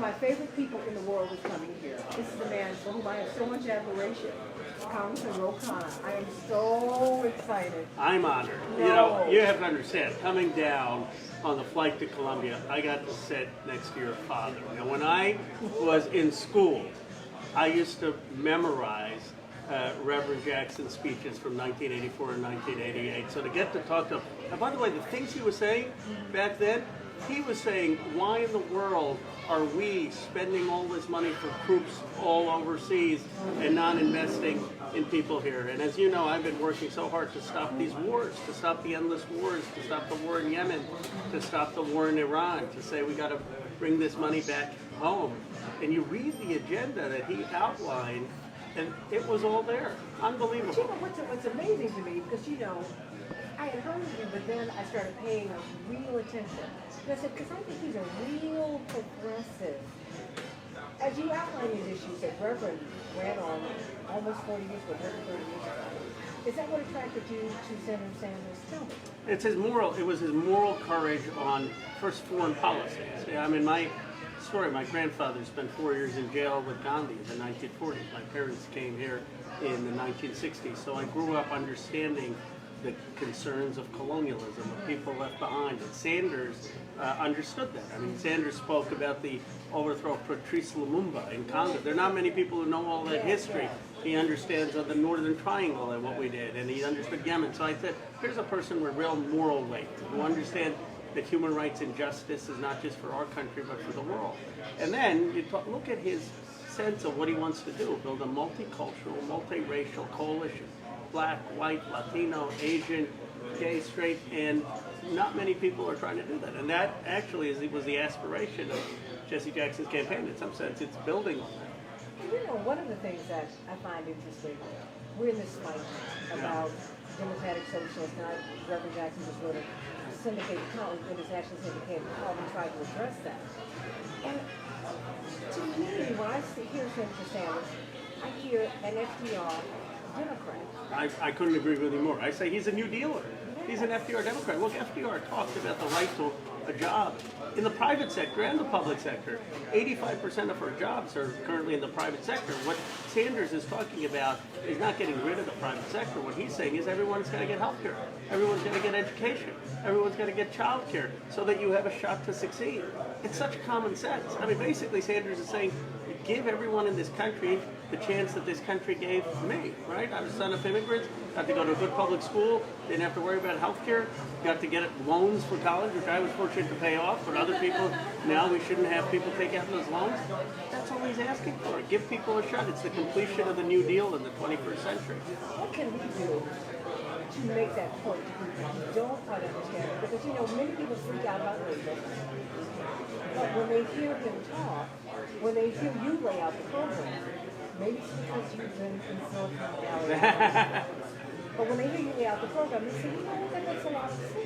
my favorite people in the world is coming here. This is a man for whom I have so much admiration. Congressman Khanna. I am so excited. I'm honored. No. You know, you have to understand, coming down on the flight to Columbia, I got to sit next to your father. And when I was in school, I used to memorize Reverend Jackson's speeches from 1984 and 1988. So to get to talk to him, and by the way, the things he was saying back then, he was saying, why in the world are we spending all this money for troops all overseas and not investing in people here? And as you know, I've been working so hard to stop these wars, to stop the endless wars, to stop the war in Yemen, to stop the war in Iran, to say we got to bring this money back home. And you read the agenda that he outlined, and it was all there. Unbelievable. But you know what's amazing to me, because you know, I had heard of him, but then I started paying real attention. And I said, because I think he's a real progressive. As you outline these issues that Reverend ran on almost 40 years ago, 30 years ago, is that what attracted you to Senator Sanders? Tell me. It was his moral courage on first foreign policies. I mean, my story, my grandfather spent 4 years in jail with Gandhi in the 1940s. My parents came here in the 1960s, so I grew up understanding the concerns of colonialism, of people left behind. And Sanders understood that. I mean, Sanders spoke about the overthrow of Patrice Lumumba in Congo. There are not many people who know all that history. He understands the Northern Triangle and what we did, and he understood Yemen. So I said, here's a person with real moral weight, who understands that human rights and justice is not just for our country, but for the world. And then you look at his sense of what he wants to do, build a multicultural, multiracial coalition. Black, white, Latino, Asian, gay, straight, and not many people are trying to do that. And that actually was the aspiration of Jesse Jackson's campaign. In some sense, it's building on that. You know, one of the things that I find interesting, we're in this fight about democratic socialists, and Reverend Jackson just wrote a syndicated column in his national syndicated column and tried to address that. And to me, when I hear Senator Sanders, I hear an FDR Democrat. I couldn't agree with you more. I say he's a New Dealer. He's an FDR Democrat. Look, FDR talked about the right to a job in the private sector and the public sector. 85% of our jobs are currently in the private sector. What Sanders is talking about is not getting rid of the private sector. What he's saying is everyone's got to get health care. Everyone's got to get education. Everyone's got to get child care so that you have a shot to succeed. It's such common sense. I mean, basically, Sanders is saying, give everyone in this country the chance that this country gave me, right? I was a son of immigrants, got to go to a good public school, didn't have to worry about health care, got to get loans for college, which I was fortunate to pay off, but other people, now we shouldn't have people take out those loans. That's all he's asking for. Give people a shot. It's the completion of the New Deal in the 21st century. What can we do to make that point to people who don't quite understand it? Because, you know, many people freak out about racism, but when they hear him talk, when they hear you lay out the program, maybe it's because you've been in Silicon Valley. But when they hear you lay out the program, they say, you know, that makes a lot of sense.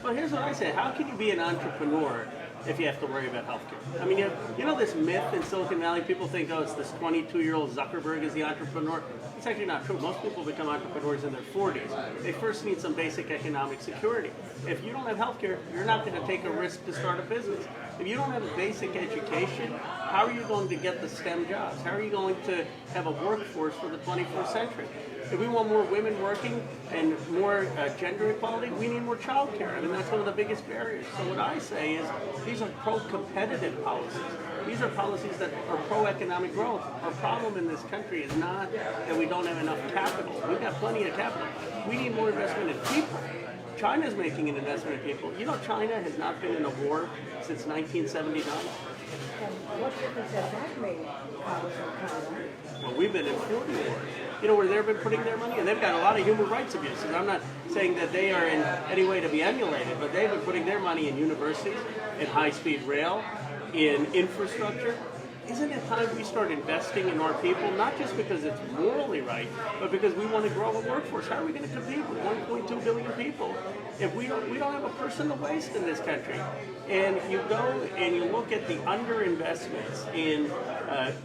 Well, here's what I say. How can you be an entrepreneur if you have to worry about healthcare? I mean, you know this myth in Silicon Valley, people think, oh, it's this 22-year-old Zuckerberg is the entrepreneur. It's actually not true. Most people become entrepreneurs in their 40s. They first need some basic economic security. If you don't have healthcare, you're not going to take a risk to start a business. If you don't have a basic education, how are you going to get the STEM jobs? How are you going to have a workforce for the 21st century? If we want more women working and more gender equality, we need more child care. I mean, that's one of the biggest barriers. So what I say is these are pro-competitive policies. These are policies that are pro-economic growth. Our problem in this country is not that we don't have enough capital. We've got plenty of capital. We need more investment in people. China's making an investment in people. You know, China has not been in a war since 1979. And what difference has that made, Congressman Khanna? Well, we've been in 40 wars. You know where they've been putting their money? And they've got a lot of human rights abuses. I'm not saying that they are in any way to be emulated, but they've been putting their money in universities, in high-speed rail, in infrastructure. Isn't it time we start investing in our people, not just because it's morally right, but because we want to grow a workforce? How are we going to compete with 1.2 billion people if we don't have a person to waste in this country? And you go and you look at the underinvestments in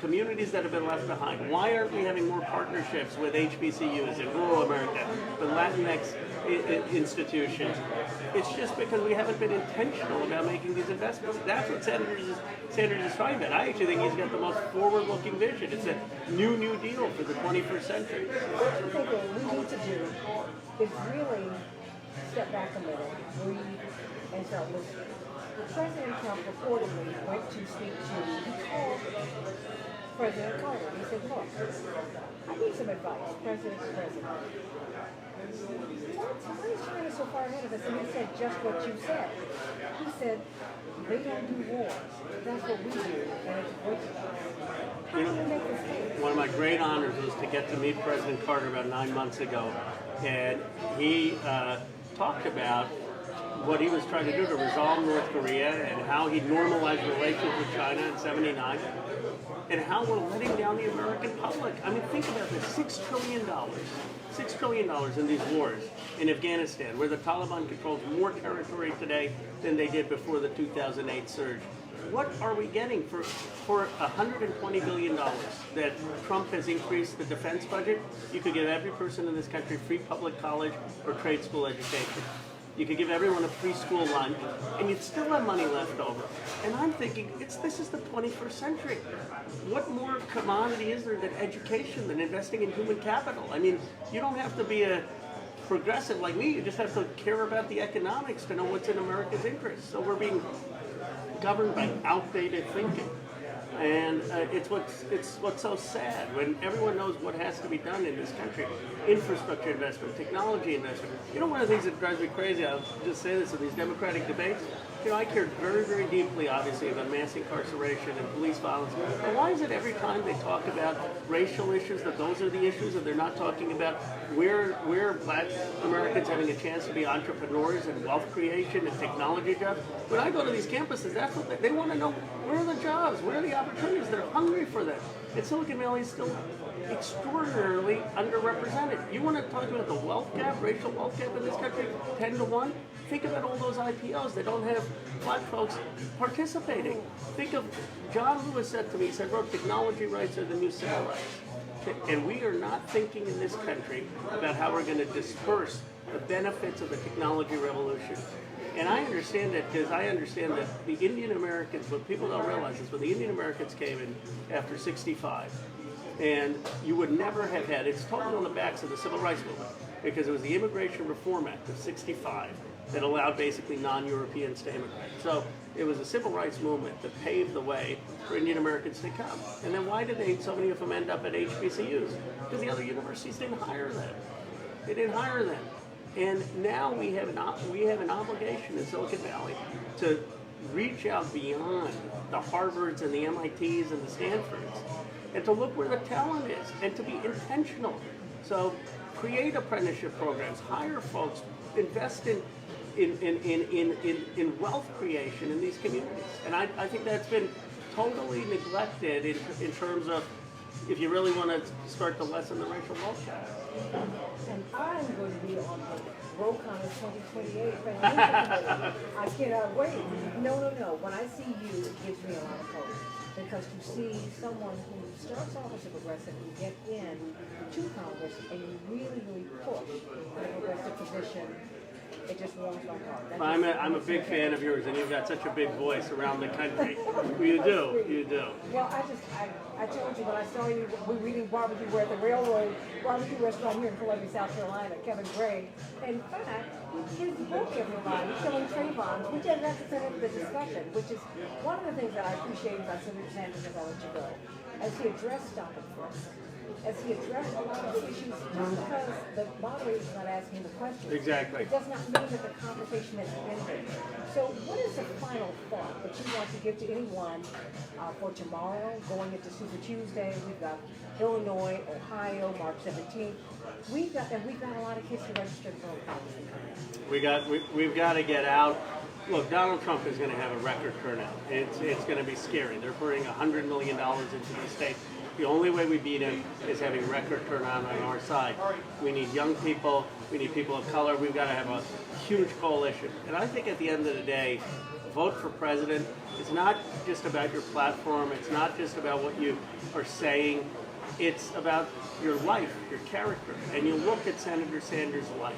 communities that have been left behind. Why aren't we having more partnerships with HBCUs in rural America, with Latinx institutions. It's just because we haven't been intentional about making these investments. That's what Sanders is trying about. I actually think he's got the most forward-looking vision. It's a new Deal for the 21st century. What I think what we need to do is really step back a little, breathe, and start listening. President Trump reportedly went to speak to, he called President Carter. He said, look, I need some advice, president to president. Why is China so far ahead of us? And he said just what you said. He said, they don't do wars. That's what we do. And it's wicked. How do you make this case? One of my great honors was to get to meet President Carter about 9 months ago. And he talked about what he was trying to do to resolve North Korea and how he normalized relations with China in '79 and how we're letting down the American public. I mean, think about this, $6 trillion. $6 trillion in these wars in Afghanistan, where the Taliban controls more territory today than they did before the 2008 surge. What are we getting for $120 billion that Trump has increased the defense budget? You could give every person in this country free public college or trade school education. You could give everyone a free school lunch, and you'd still have money left over. And I'm thinking, this is the 21st century. What more commodity is there than education, than investing in human capital? I mean, you don't have to be a progressive like me. You just have to care about the economics to know what's in America's interest. So we're being governed by outdated thinking. And it's what's so sad when everyone knows what has to be done in this country. Infrastructure investment, technology investment. You know, one of the things that drives me crazy, I'll just say this in these Democratic debates, you know, I care very, very deeply, obviously, about mass incarceration and police violence. But why is it every time they talk about racial issues that those are the issues and they're not talking about where black Americans having a chance to be entrepreneurs and wealth creation and technology jobs? When I go to these campuses, that's what they want to know. Where are the jobs? Where are the opportunities? They're hungry for them. And Silicon Valley is still extraordinarily underrepresented. You want to talk about the wealth gap, racial wealth gap in this country, 10 to 1? Think about all those IPOs. They don't have black folks participating. Think of, John Lewis said to me, he said, "Bro, technology rights are the new civil rights." And we are not thinking in this country about how we're going to disperse the benefits of the technology revolution. And I understand that because I understand that the Indian Americans, what people don't realize is when the Indian Americans came in after 65, and you would never have had, it's totally on the backs of the Civil Rights Movement, because it was the Immigration Reform Act of 65 that allowed basically non-Europeans to immigrate. So it was a civil rights movement that paved the way for Indian Americans to come. And then why did so many of them end up at HBCUs? Because the other universities didn't hire them. They didn't hire them. And now we have an obligation in Silicon Valley to reach out beyond the Harvards and the MITs and the Stanfords and to look where the talent is and to be intentional. So create apprenticeship programs, hire folks, invest in wealth creation in these communities. And I think that's been totally neglected in terms of if you really want to start to lessen the racial wealth gap. And I'm going to be on the Rokon 2028 Foundation. I cannot wait. No. When I see you, it gives me a lot of hope. Because to see someone who starts off as a progressive and get in to Congress and you really push for a progressive position, it just warms my heart. I'm a big fan of yours, and you've got such a big voice around the country. You do. Well, I told you when I saw you, we were eating barbecue. We're at the Railroad Barbecue Restaurant here in Columbia, South Carolina. Kevin Gray. In fact, his book, everybody, Killing Trayvon, which is at the center of the discussion, which is one of the things that I appreciate about Senator Sanders as I let you go, as he addressed stop and frisk. As he addressed a lot of the issues, just because the moderator is not asking the question. Exactly. It does not mean that the conversation has ended. So what is the final thought that you want to give to anyone for tomorrow, going into Super Tuesday? We've got Illinois, Ohio, March 17th. We've got a lot of kids who registered for Congress. We've got to get out. Look, Donald Trump is going to have a record turnout. It's going to be scary. They're pouring $100 million into these states. The only way we beat him is having record turnout on our side. We need young people. We need people of color. We've got to have a huge coalition. And I think at the end of the day, vote for president. It's not just about your platform. It's not just about what you are saying. It's about your life, your character. And you look at Senator Sanders' life.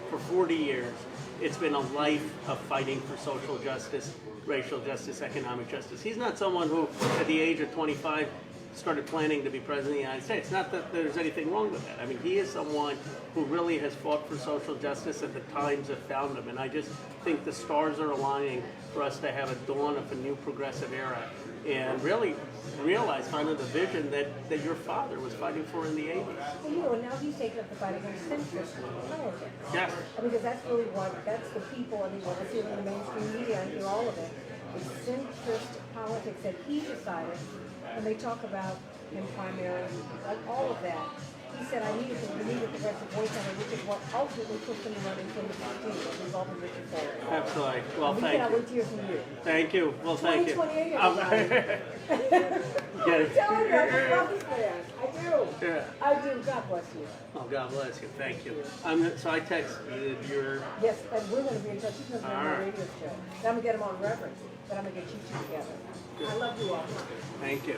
for 40 years. It's been a life of fighting for social justice, racial justice, economic justice. He's not someone who, at the age of 25, started planning to be president of the United States. Not that there's anything wrong with that. I mean, he is someone who really has fought for social justice, and the times have found him. And I just think the stars are aligning for us to have a dawn of a new progressive era and really realize kind of the vision that your father was fighting for in the 80s. And you know, now he's taking up the fight against centrist politics. Yes. I mean, because that's really that's the people, I mean, when I see it in the mainstream media, I hear all of it. It's centrist politics that he decided, when they talk about in primary, like all of that. He said, we needed the progressive voice on it, which is what ultimately pushed him to run in 2016, as a result of Richard Ford. Absolutely. Well, We thank cannot you. wait to hear from you. Thank you. Well, thank you. 2028, I'm I'm telling you, I love this man. I do. Yeah. I do. God bless you. Oh, God bless you. Thank you. So I texted your. Yes, and we're going to be in touch. He's going to be on my All right. radio show. And I'm going to get him on reference, but I'm going to get you two together. I love you all. Thank you.